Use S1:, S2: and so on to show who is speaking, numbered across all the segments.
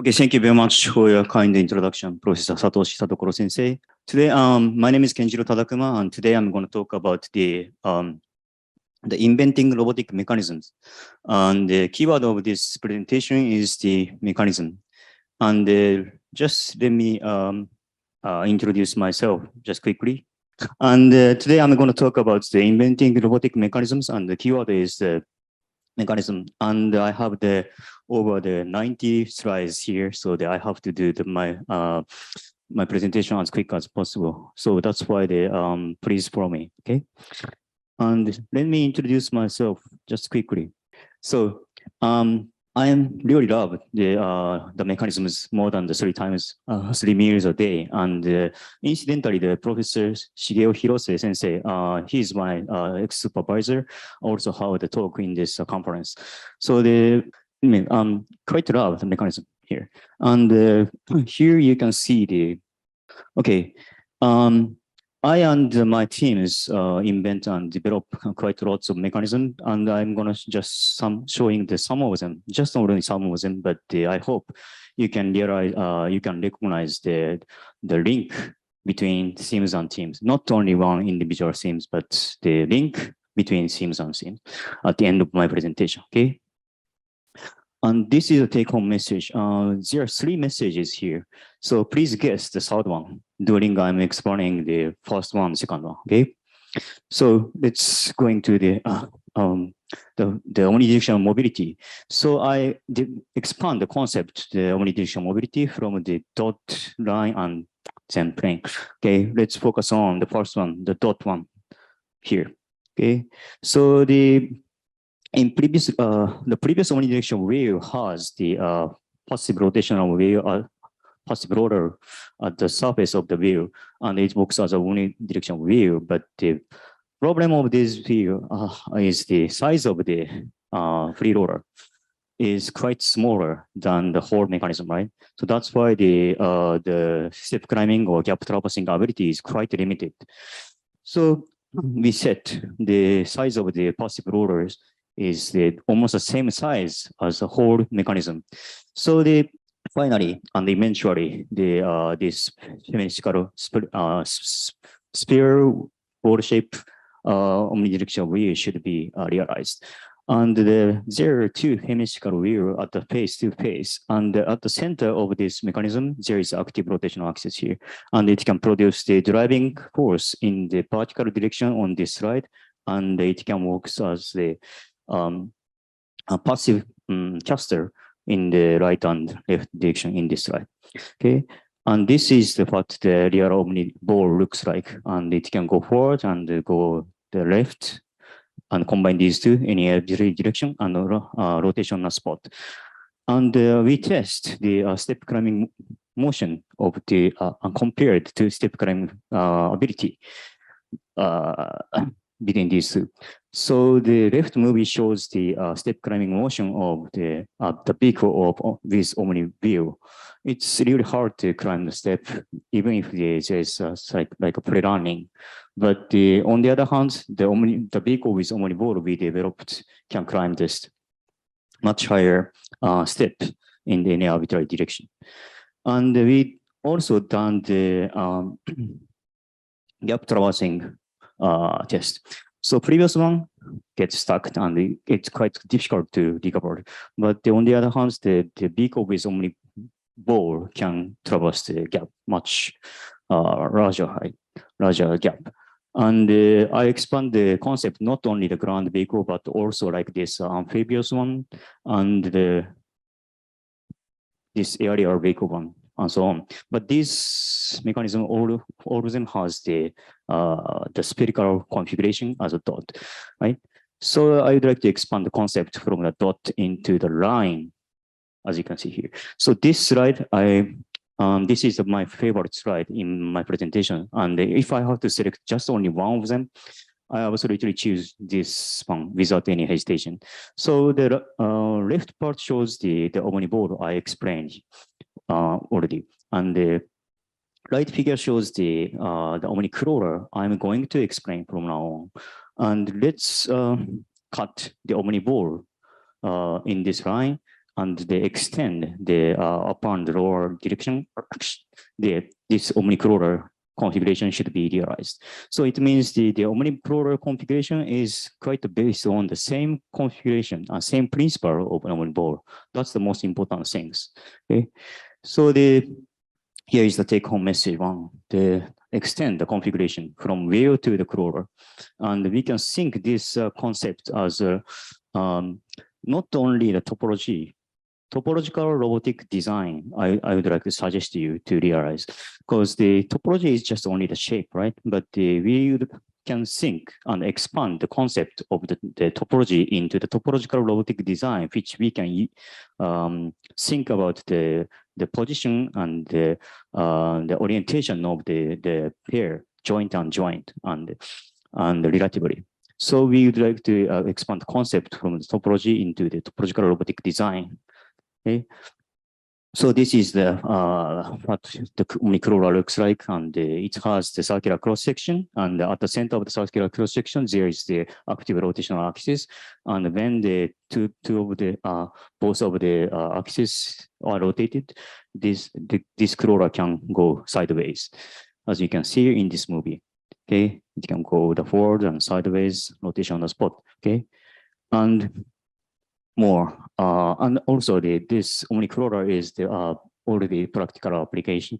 S1: Okay, thank you very much for your kind introduction, Professor Satoshi Tadakura Sensei. Today, my name is Kenjiro Tadakuma, and today I'm going to talk about the inventing robotic mechanisms. And the keyword of this presentation is the mechanism. And just let me introduce myself just quickly. And today I'm going to talk about the inventing robotic mechanisms, and the keyword is the mechanism. And I have over the 90 slides here, so that I have to do my presentation as quick as possible. So that's why please follow me, okay? And let me introduce myself just quickly. So I really love the mechanisms more than the 3 meals a day. And incidentally, the Professor Shigeo Hirose Sensei, he's my ex-supervisor, also held the talk in this conference. So quite love the mechanism here. And here you can see okay. I and my teams invent and develop quite lots of mechanisms, and I'm gonna just showing some of them, just only some of them, but I hope you can realize, you can recognize the link between themes and teams, not only one individual themes, but the link between themes and themes at the end of my presentation, okay? And this is a take-home message. There are 3 messages here. So please guess the third one during I'm explaining the first one, second one, okay? So let's go into the omnidirectional mobility. So I did expand the concept, the omnidirectional mobility from the dot line and then plane. Okay, let's focus on the first one, the dot one here, okay? So the previous omnidirectional wheel has the passive rotational wheel, passive rotor at the surface of the wheel, and it works as a omnidirectional wheel. But the problem of this wheel is the size of the free rotor is quite smaller than the whole mechanism, right? So that's why the step climbing or gap traversing ability is quite limited. So we set the size of the passive rotors is almost the same size as the whole mechanism. So finally and eventually this hemispherical sphere ball shape omnidirectional wheel should be realized. And there are 2 hemispherical wheels at the face to face, and at the center of this mechanism there is active rotational axis here, and it can produce the driving force in the vertical direction on this slide, and it can work as the a passive caster in the right and left direction in this slide. Okay, and this is what the real omni ball looks like, and it can go forward and go the left, and combine these two in every direction and rotation spot. And we test the step climbing motion of the compared to step climbing ability between these two. So the left movie shows the step climbing motion of the vehicle of this omni view. It's really hard to climb the step, even if there's like a pre-running. But on the other hand, the vehicle with omni ball we developed can climb this much higher step in any arbitrary direction. And we also done the gap traversing test. So previous one gets stuck and it's quite difficult to recover. But on the other hand, the vehicle with omni ball can traverse the gap much larger gap. And I expand the concept, not only the ground vehicle, but also like this amphibious one and this aerial vehicle one and so on. But this mechanism, all of them has the spherical configuration as a dot, right? So I would like to expand the concept from the dot into the line, as you can see here. So this slide, this is my favorite slide in my presentation. And if I have to select just only one of them, I absolutely choose this one without any hesitation. So the left part shows the omni ball I explained already, and the right figure shows the omni crawler I'm going to explain from now on. And let's cut the omni ball in this line and they extend the upon the lower direction, this omnicrawler configuration should be realized. So it means the omnicrawler configuration is quite based on the same configuration, same principle of omniball. That's the most important things. Okay, so here is the take-home message one. The extend the configuration from wheel to the crawler, and we can think this concept as not only the topological robotic design, I would like to suggest you to realize, because the topology is just only the shape, right? But we can think and expand the concept of the topology into the topological robotic design, which we can think about the position and the orientation of the pair, joint and joint, and relatively. So we would like to expand the concept from the topology into the topological robotic design. Okay, so this is the what the omnicrawler looks like, and it has the circular cross section, and at the center of the circular cross section there is the active rotational axis, and when the two of the both of the axes are rotated, this crawler can go sideways, as you can see in this movie. Okay, it can go the forward and sideways rotation on the spot. Okay, and more. And also this omnicrawler is the already practical application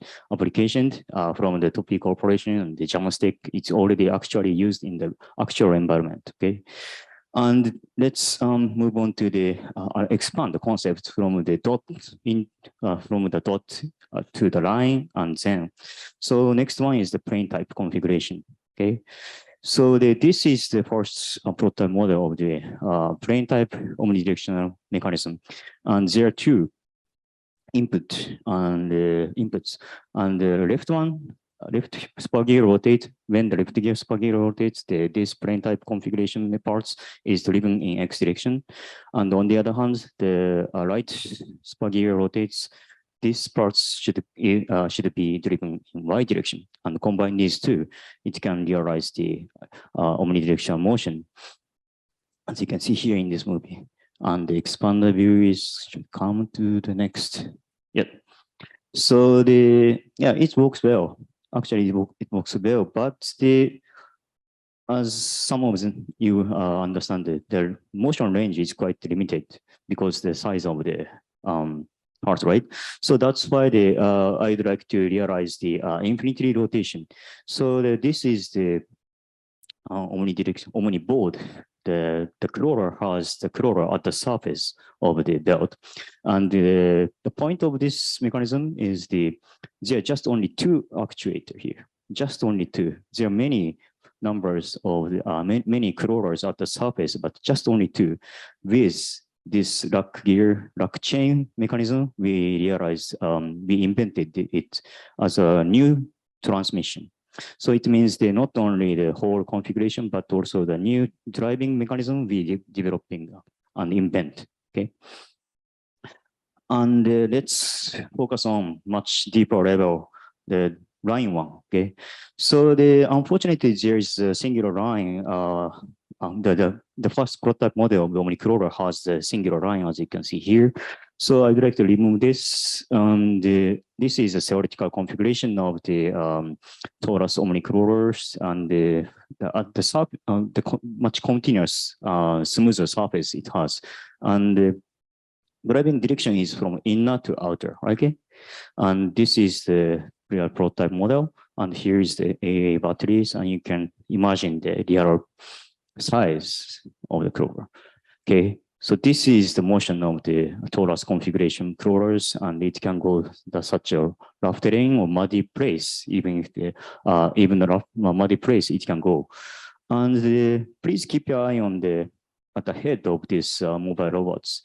S1: from the Topi Corporation and the Jamstick. It's already actually used in the actual environment. Okay, and let's move on to the expand the concept from the dot to the line and then. So next one is the plane type configuration. Okay. So this is the first prototype model of the plane type omnidirectional mechanism, and there are two inputs, and the left spur gear rotate. When the left gear spur gear rotates, this plane type configuration parts is driven in X direction, and on the other hand, the right spur gear rotates. These parts should be driven in Y direction, and combine these two, it can realize the omnidirectional motion, as you can see here in this movie. And the expander view should come to the next. Yep. So it works well. Actually, it works well, but as some of you understand, the motion range is quite limited because the size of the parts, right? So that's why I'd like to realize the infinity rotation. So this is the omniboard. The crawler has the crawler at the surface of the belt, and the point of this mechanism is there are just only two actuators here, just only two. There are many numbers of many crawlers at the surface, but just only two. With this lock chain mechanism, we realized we invented it as a new transmission. So it means not only the whole configuration, but also the new driving mechanism we developing and invent. Okay, and let's focus on much deeper level, the line one. Okay, so unfortunately there is a singular line. The first prototype model of the omnicrawler has the singular line, as you can see here. So I'd like to remove this. This is a theoretical configuration of the torus omnicrawlers, and the much continuous, smoother surface it has, and the driving direction is from inner to outer. Okay, and this is the real prototype model, and here is the AA batteries, and you can imagine the real size of the crawler. Okay, so this is the motion of the torus configuration crawlers, and it can go such a rough terrain or muddy place. Even if even the rough muddy place, it can go. And please keep your eye on at the head of these mobile robots.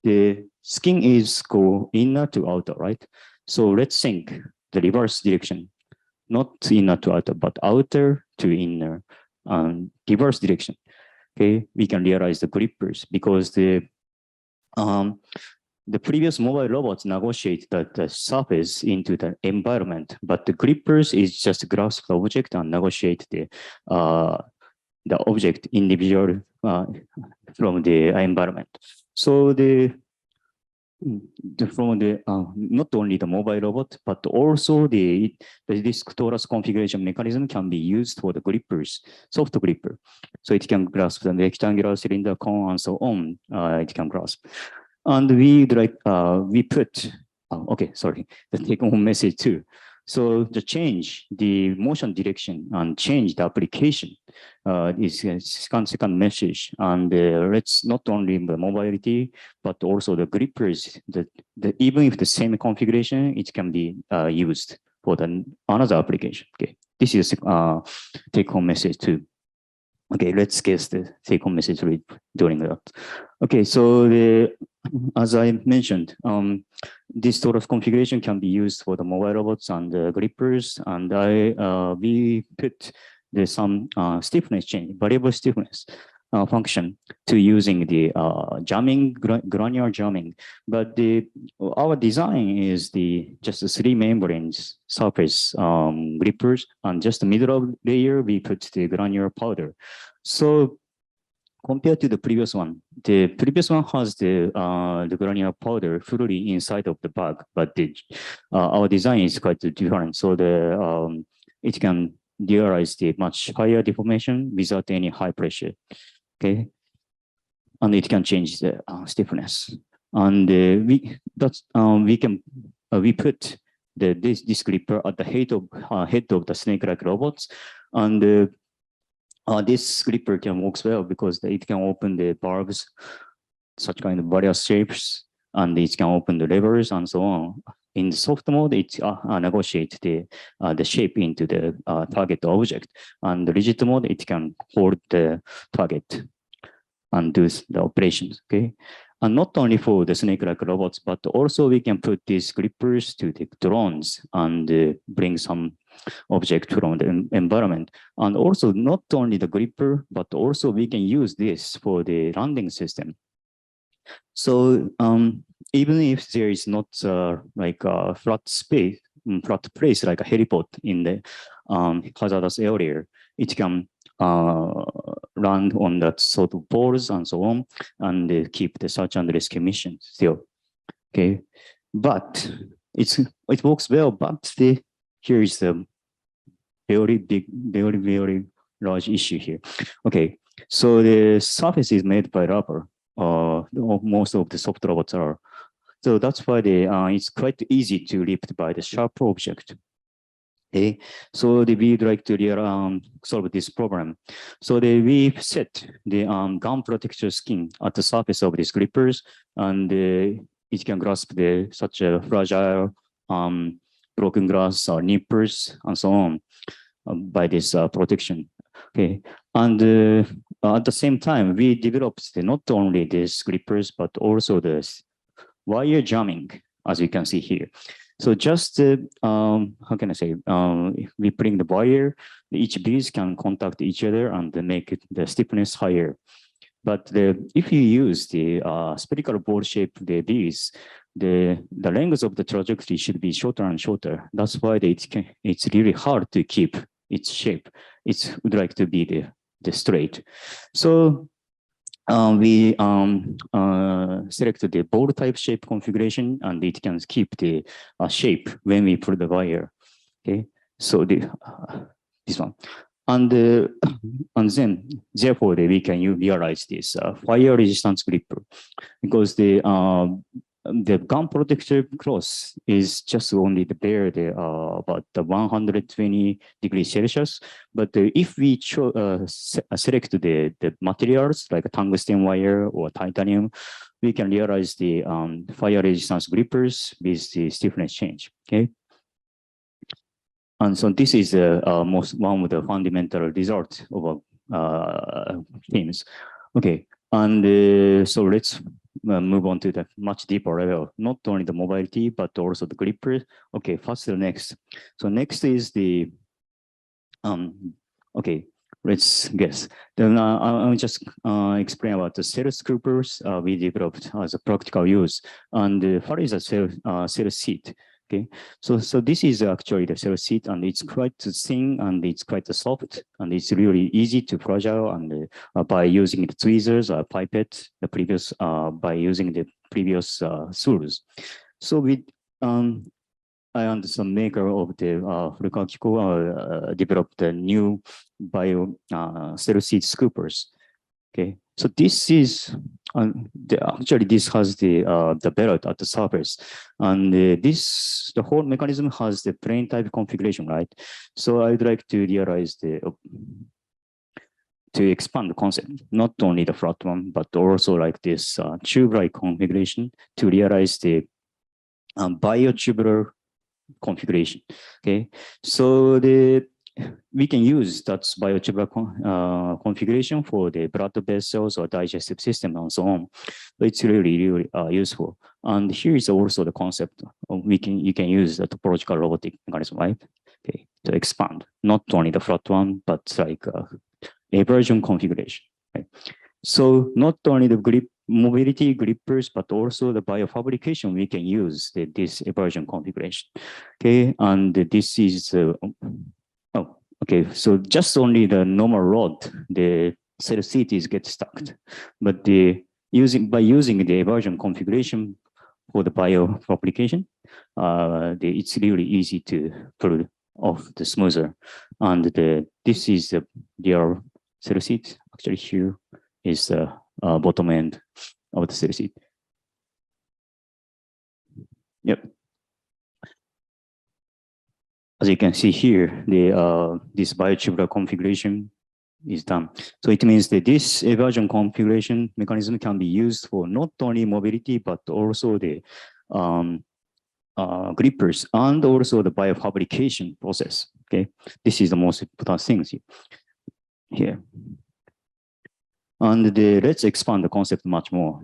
S1: The skin is go inner to outer, right? So let's think the reverse direction, not inner to outer, but outer to inner, and reverse direction. Okay, we can realize the grippers, because the previous mobile robots negotiate the surface into the environment, but the grippers is just grasp the object and negotiate the object individual from the environment. So from the not only the mobile robot, but also the disk torus configuration mechanism can be used for the grippers, soft gripper. So it can grasp the rectangular cylinder cone and so on. It can grasp. And we put, okay, sorry, the take home message too. So the change the motion direction and change the application is a second message. And let's not only the mobility, but also the grippers, even if the same configuration, it can be used for the another application. Okay, this is take home message too. Okay, let's guess the take home message read during that. Okay, so as I mentioned, this sort of configuration can be used for the mobile robots and the grippers, and we put some stiffness change, variable stiffness function to using the jamming, granular jamming. But our design is just the 3 membranes surface grippers, and just the middle layer we put the granular powder. So compared to the previous one has the granular powder fully inside of the bag, but our design is quite different. So it can realize the much higher deformation without any high pressure. Okay, and it can change the stiffness. And we put this gripper at the head of the snake-like robots, and this gripper can work well because it can open the valves, such kind of various shapes, and it can open the levers and so on. In soft mode, it negotiates the shape into the target object, and the rigid mode, it can hold the target and do the operations. Okay, and not only for the snake-like robots, but also we can put these grippers to the drones and bring some object from the environment. And also not only the gripper, but also we can use this for the landing system. So even if there is not like a flat place like a heliport in the hazardous area, it can land on that sort of poles and so on, and keep the search and rescue mission still. Okay, but it works well. But here is the very big, very large issue here. Okay, so the surface is made by rubber. Most of the soft robots are. So that's why it's quite easy to lift by the sharp object. Okay, so we'd like to solve this problem. So we set the gum protector skin at the surface of these grippers, and it can grasp such a fragile broken glass or nippers and so on by this protection. Okay, and at the same time, we developed not only these grippers but also the wire jamming, as you can see here. So just, how can I say, if we bring the wire, each beads can contact each other and make the stiffness higher. But if you use the spherical ball shape beads, the length of the trajectory should be shorter and shorter. That's why it's really hard to keep its shape. It would like to be the straight. So we selected the ball type shape configuration, and it can keep the shape when we pull the wire. Okay, so this one, and then therefore we can realize this fire resistance gripper, because the gum protector cloth is just only about 120 degrees Celsius. But if we select the materials like tungsten wire or titanium, we can realize the fire resistance grippers with the stiffness change. Okay. And so this is one of the fundamental results of themes. Okay. And so let's move on to the much deeper level, not only the mobility, but also the gripper. Okay, first the next. So next is the, okay, let's guess. Then I'll just explain about the cell scoopers we developed as a practical use. And what is a cell seat? Okay, so this is actually the cell seat, and it's quite thin and it's quite soft, and it's really easy to fragile. And by using the tweezers or pipette, by using the previous tools. So I and some maker of the Furukawa Kiko developed a new bio cell seed scoopers. Okay, so this is actually this has the belt at the surface, and the whole mechanism has the plane type configuration, right? So I'd like to realize to expand the concept, not only the flat one, but also like this tube-like configuration to realize the biotubular configuration. Okay, so we can use that biotubular configuration for the blood vessels or digestive system and so on. But it's really useful. And here is also the concept of you can use the topological robotic mechanism, right? Okay, to expand not only the flat one, but like eversion configuration. Right? So not only the grip mobility grippers, but also the biofabrication, we can use this eversion configuration. Okay, and this is okay. So just only the normal rod, the cell cities get stuck, but by using the eversion configuration for the biofabrication, it's really easy to pull off the smoother, and this is the real cell seat. Actually, here is the bottom end of the cell seat. Yep. As you can see here, this biotubular configuration is done. So it means that this eversion configuration mechanism can be used for not only mobility, but also the grippers and also the biofabrication process. Okay, this is the most important thing here. And let's expand the concept much more.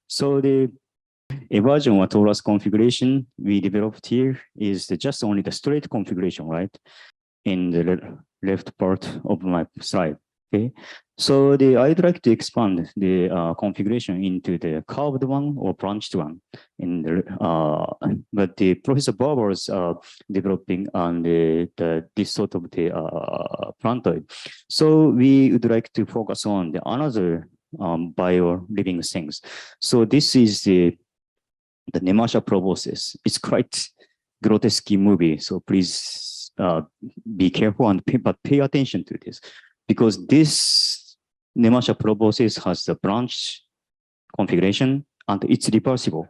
S1: So the eversion or torus configuration we developed here is just only the straight configuration, right? In the left part of my slide. Okay, so I'd like to expand the configuration into the curved one or branched one. But the Professor Barber is developing on this sort of the plantoid. So we would like to focus on the another bio living things. So this is the Nemasha proboscis. It's quite grotesque movie, so please be careful and pay attention to this, because this Nemasha proboscis has the branch configuration and it's reversible,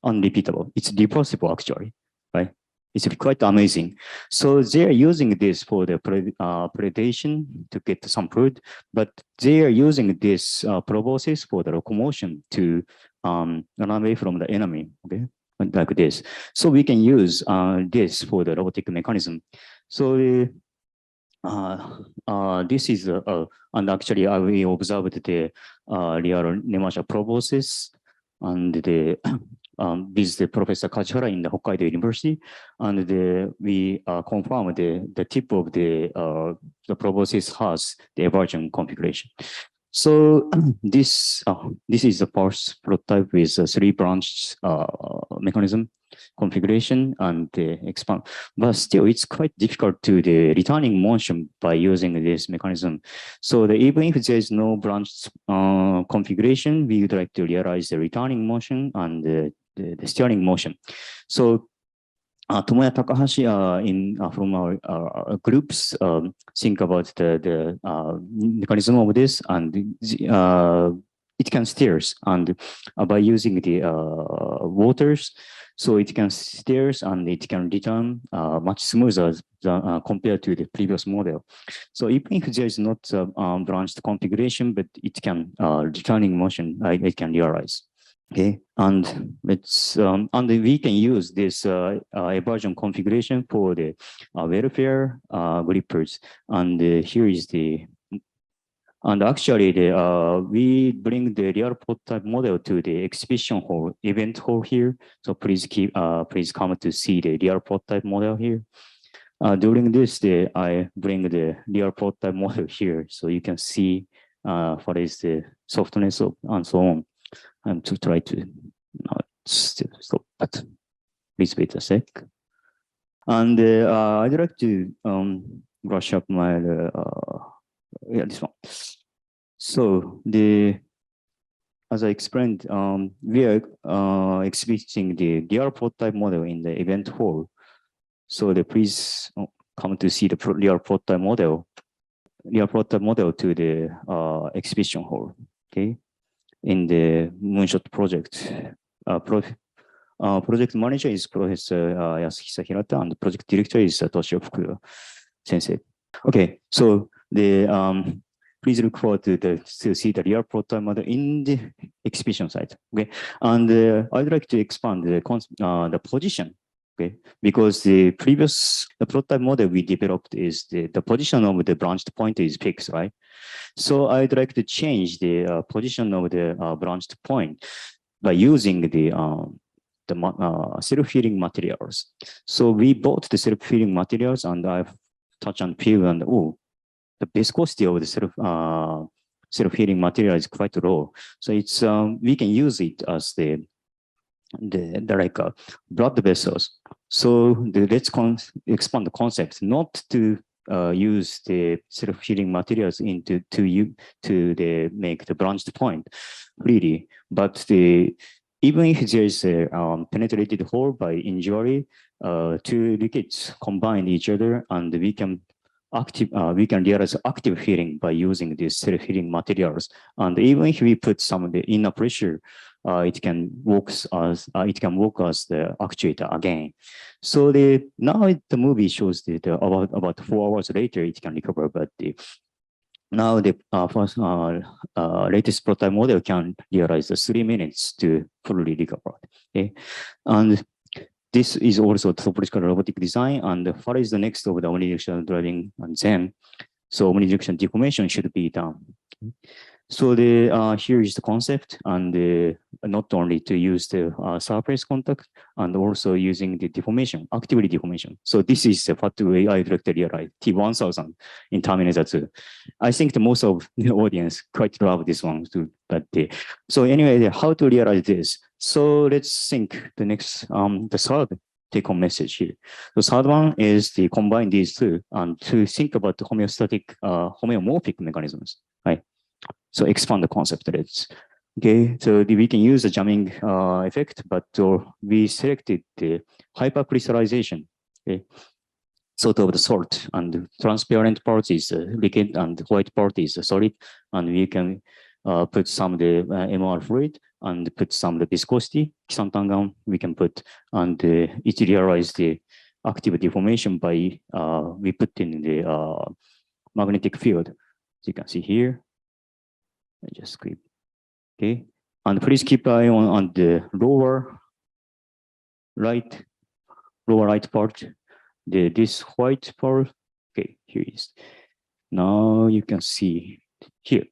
S1: unrepeatable. It's reversible actually, right? It's quite amazing. So they're using this for the predation to get some food, but they are using this proboscis for the locomotion to run away from the enemy, okay? Like this. So we can use this for the robotic mechanism. So this is, and actually we observed the real Nemasha proboscis and with the Professor Kachihara in the Hokkaido University, and we confirmed the tip of the proboscis has the eversion configuration. So this is the first prototype with a 3-branch mechanism configuration and expand. But still, it's quite difficult to the returning motion by using this mechanism. So even if there is no branch configuration, we would like to realize the returning motion and the steering motion. So Tomoya Takahashi from our groups think about the mechanism of this, and it can steer, and by using the waters, so it can steer and it can return much smoother than, compared to the previous model. So even if there is not branched configuration, but it can returning motion, it can realize. Okay, and let's and we can use this eversion configuration for the welfare grippers. And here is and actually we bring the real prototype model to the exhibition hall, event hall here. So please come to see the real prototype model here. During this day, I bring the real prototype model here, so you can see what is the softness of and so on. And to try to stop that. Please wait a sec. And I'd like to brush up my this one. So as I explained, we are exhibiting the real prototype model in the event hall. So please come to see the real prototype model to the exhibition hall. Okay, in the Moonshot project. Project manager is Professor Yasuhisa Hirata, and the project director is Tohoku Sensei. Okay, so please look forward to see the real prototype model in the exhibition site. Okay, and I'd like to expand the position. Okay, because the prototype model we developed is the position of the branched point is fixed, right? So I'd like to change the position of the branched point by using the self-healing materials. So we bought the self-healing materials, and I've touched on feel, and the viscosity of the self-healing material is quite low. So it's we can use it as the like blood vessels. So let's expand the concept, not to use the self-healing materials to make the branched point really, but even if there is a penetrated hole by injury, two liquids combine each other, and we can realize active healing by using these self-healing materials. And even if we put some of the inner pressure, it can work as the actuator again. So now the movie shows that about 4 hours later it can recover, but now the first latest prototype model can realize the 3 minutes to fully recover. Okay, and this is also topological robotic design. And what is the next of the omnidirectional driving and Zen? So omnidirectional deformation should be done. So here is the concept, and not only to use the surface contact, and also using the deformation, activity deformation. So this is what I directly realized, T1000 in Terminator 2. I think the most of the audience quite love this one too. But so anyway, how to realize this? So let's think the next, the third take-home message here. The third one is to combine these two and to think about the homeomorphic mechanisms, right? So expand the concept. Okay, so we can use the jamming effect, but we selected the hypercrystallization, okay, sort of the salt, and transparent part is liquid and white part is solid, and we can put some of the MR fluid and put some of the viscosity, Kisantangan we can put, and it realize the active deformation by we put in the magnetic field. So you can see here. I just click. Okay, and please keep eye on the lower right part. This white part. Okay, here is. Now you can see here.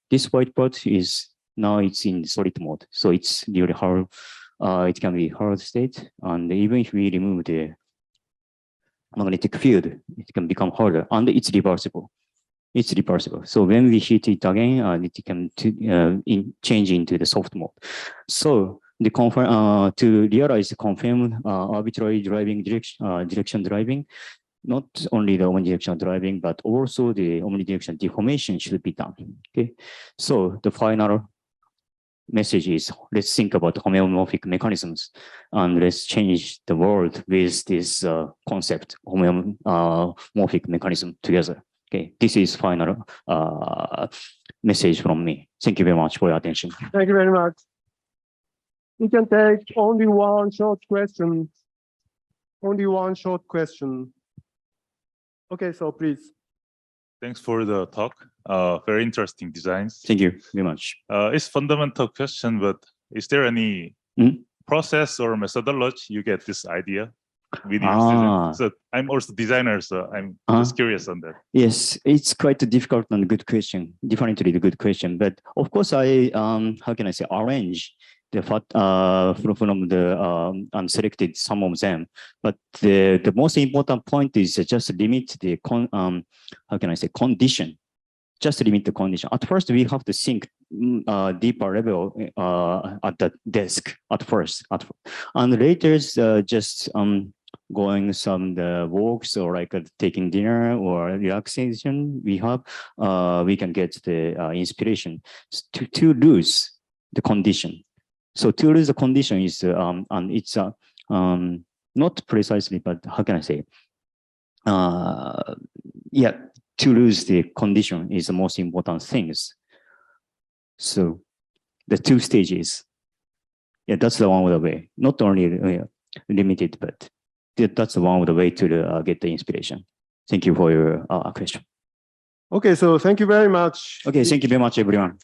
S1: This white part is now it's in solid mode, so it's really hard. It can be hard state, and even if we remove the magnetic field, it can become harder, and it's reversible. It's reversible. So when we hit it again, it can change into the soft mode. So to realize the confirmed arbitrary driving direction driving, not only the omnidirectional driving, but also the omnidirectional deformation should be done. Okay. So the final message is, let's think about homeomorphic mechanisms, and let's change the world with this concept, homeomorphic mechanism together. Okay, this is final message from me. Thank you very much for your attention.
S2: Thank you very much. We can take only one short question. Only one short question. Okay, so please.
S3: Thanks for the talk. Very interesting designs.
S1: Thank you very much.
S3: It's fundamental question, but is there any process or methodology you get this idea with your students? So I'm also designer, so I'm just curious on that.
S1: Yes, it's quite a difficult and good question. Definitely a good question, but of course I how can I say, arrange the from the unselected some of them, but the most important point is just limit the how can I say, condition. Just limit the condition. At first, we have to think deeper level at the desk at first, and later just going some walks or like taking dinner or relaxation. We can get the inspiration. Too loose the condition. So to lose the condition is, and it's not precisely, but how can I say? Yeah, to lose the condition is the most important things. So the 2 stages, yeah, that's the one of the way. Not only limited, but that's the one of the way to get the inspiration. Thank you for your question.
S2: Okay, so thank you very much.
S1: Okay, thank you very much, everyone.